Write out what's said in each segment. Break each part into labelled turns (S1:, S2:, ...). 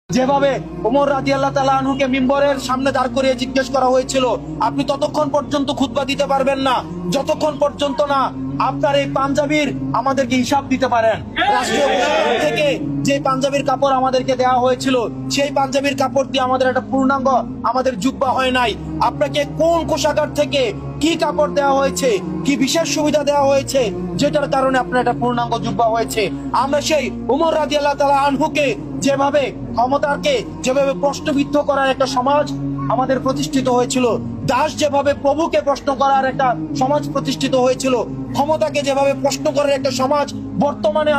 S1: যেভাবে ওমর রাদিয়াল্লাহু তাআলা আনহুকে মিম্বরের সামনে দাঁড় করিয়ে জিজ্ঞেস করা হয়েছিল, আপনি ততক্ষণ পর্যন্ত খুতবা দিতে পারবেন না যতক্ষণ পর্যন্ত না আপনার এই পাঞ্জাবির আমাদেরকে হিসাব দিতে পারেন। রাষ্ট্রীয় প্রশাসন থেকে যে পাঞ্জাবির কাপড় আমাদেরকে দেওয়া হয়েছিল, সেই পাঞ্জাবির কাপড় দিয়ে আমাদের একটা পূর্ণাঙ্গ আমাদের জুব্বা হয় নাই। আপনাকে কোন কোষাগার থেকে কি কাপড় দেওয়া হয়েছে, কি বিশেষ সুবিধা দেওয়া হয়েছে, যেটার কারণে আপনার একটা পূর্ণাঙ্গ জুব্বা হয়েছে। আমরা সেই ওমর রাদিয়াল্লাহু তাআলা আনহুকে যেভাবে ক্ষমতাকে যেভাবে প্রশ্নবিদ্ধ করার একটা সমাজ আমাদের প্রতিষ্ঠিত হয়েছিল, দাস যেভাবে প্রভুকে প্রশ্ন করার একটা সমাজ প্রতিষ্ঠিত হয়েছিল, ক্ষমতাকে যেভাবে প্রশ্ন করার একটা সমাজ বর্তমানে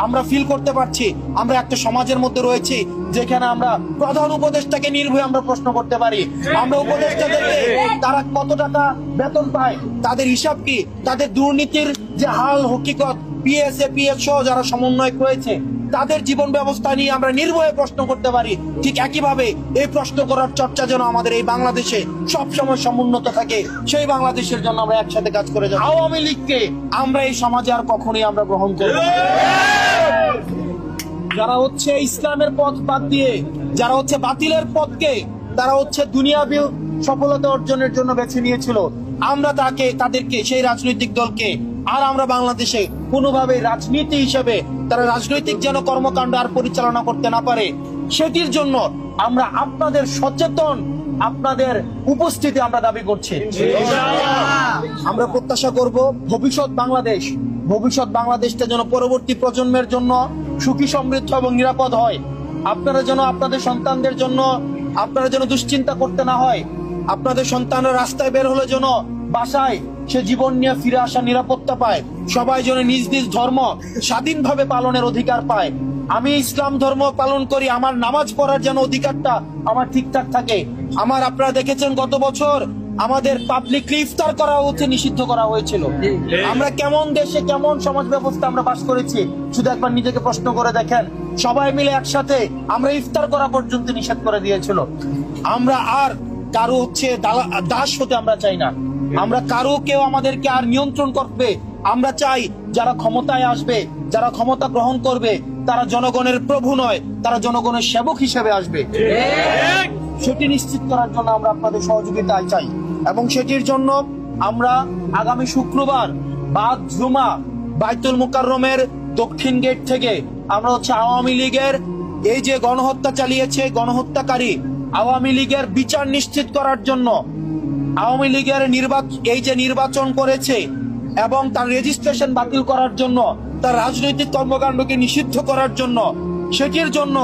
S1: আমরা ফিল করতে পারছি। আমরা একটা সমাজের মধ্যে রয়েছি যেখানে আমরা প্রধান উপদেষ্টাকে নির্ভয়ে আমরা প্রশ্ন করতে পারি। আমরা উপদেষ্টাদেরকে তারা কত টাকা বেতন পায়, তাদের হিসাব কি, তাদের দুর্নীতির যে হাল হকিকত, পিএসএ পিএস সহ যারা সমন্বয়ক রয়েছে তাদের জীবন ব্যবস্থা নিয়ে আমরা নির্ভয়ে প্রশ্ন করতে পারি। ঠিক একইভাবে এই প্রশ্ন করার চর্চা যেন আমাদের এই বাংলাদেশে সবসময় সমুন্নত থাকে, সেই বাংলাদেশের জন্য আমরা একসাথে কাজ করে যাব। আওয়ামী লীগকে আমরা এই সমাজে আর কখনোই আমরা গ্রহণ করব না। যারা হচ্ছে ইসলামের পথ বাদ দিয়ে, যারা হচ্ছে বাতিলের পথকে, তারা হচ্ছে দুনিয়াবী সফলতা অর্জনের জন্য বেছে নিয়েছিল, আমরা তাদেরকে সেই রাজনৈতিক দলকে আর আমরা বাংলাদেশে কোনোভাবে রাজনীতি হিসেবে তারা রাজনৈতিক যেন কর্মকাণ্ড আর পরিচালনা করতে না পারে, সেটির জন্য আমরা আপনাদের সচেতন আপনাদের উপস্থিতি আমরা দাবি করছি। আমরা প্রত্যাশা করব ভবিষ্যৎ বাংলাদেশটা যেন পরবর্তী প্রজন্মের জন্য সুখী সমৃদ্ধ এবং নিরাপদ হয়। আপনারা যেন আপনাদের সন্তানদের জন্য আপনারা যেন দুশ্চিন্তা করতে না হয়। আপনাদের সন্তানরা রাস্তায় বের হলে যেন বাসায় সে জীবন নিয়ে ফিরে আসা নিরাপত্তা পায়। সবাই যেন নিজ নিজ ধর্ম স্বাধীনভাবে পালনের অধিকার পায়। আমি ইসলাম ধর্ম পালন করি, আমার নামাজ পড়ার যেন অধিকারটা আমার ঠিকঠাক থাকে। আপনারা দেখেছেন গত বছর আমাদের পাবলিকলি ইফতার করা হচ্ছে নিষিদ্ধ করা হয়েছিল। আমরা কেমন দেশে কেমন সমাজ ব্যবস্থা আমরা বাস করেছি, শুধু একবার নিজেকে প্রশ্ন করে দেখেন। সবাই মিলে একসাথে আমরা ইফতার করা পর্যন্ত নিষেধ করে দিয়েছিল। আমরা আর কারো দাস হতে আমরা চাই না। আমরা কারো কেউ আমাদেরকে আর নিয়ন্ত্রণ করবে আমরা চাই যারা ক্ষমতায় আসবে, যারা ক্ষমতা গ্রহণ করবে, তারা জনগণের প্রভু নয়, তারা জনগণের সেবক হিসেবে আসবে। সেটি নিশ্চিত করার জন্য আমরা আপনাদের সহযোগিতা চাই এবং সেটির জন্য আমরা আগামী শুক্রবার বাদ জুমা বাইতুল মুকাররমের দক্ষিণ গেট থেকে আমরা হচ্ছে আওয়ামী লীগের এই যে গণহত্যা চালিয়েছে, গণহত্যাকারী আওয়ামী লীগের বিচার নিশ্চিত করার জন্য, আওয়ামী লীগের নির্বাচন করেছে এবং তার রেজিস্ট্রেশন বাতিল করার জন্য, তার রাজনৈতিক কর্মকাণ্ডকে নিষিদ্ধ করার জন্য, সেটির জন্য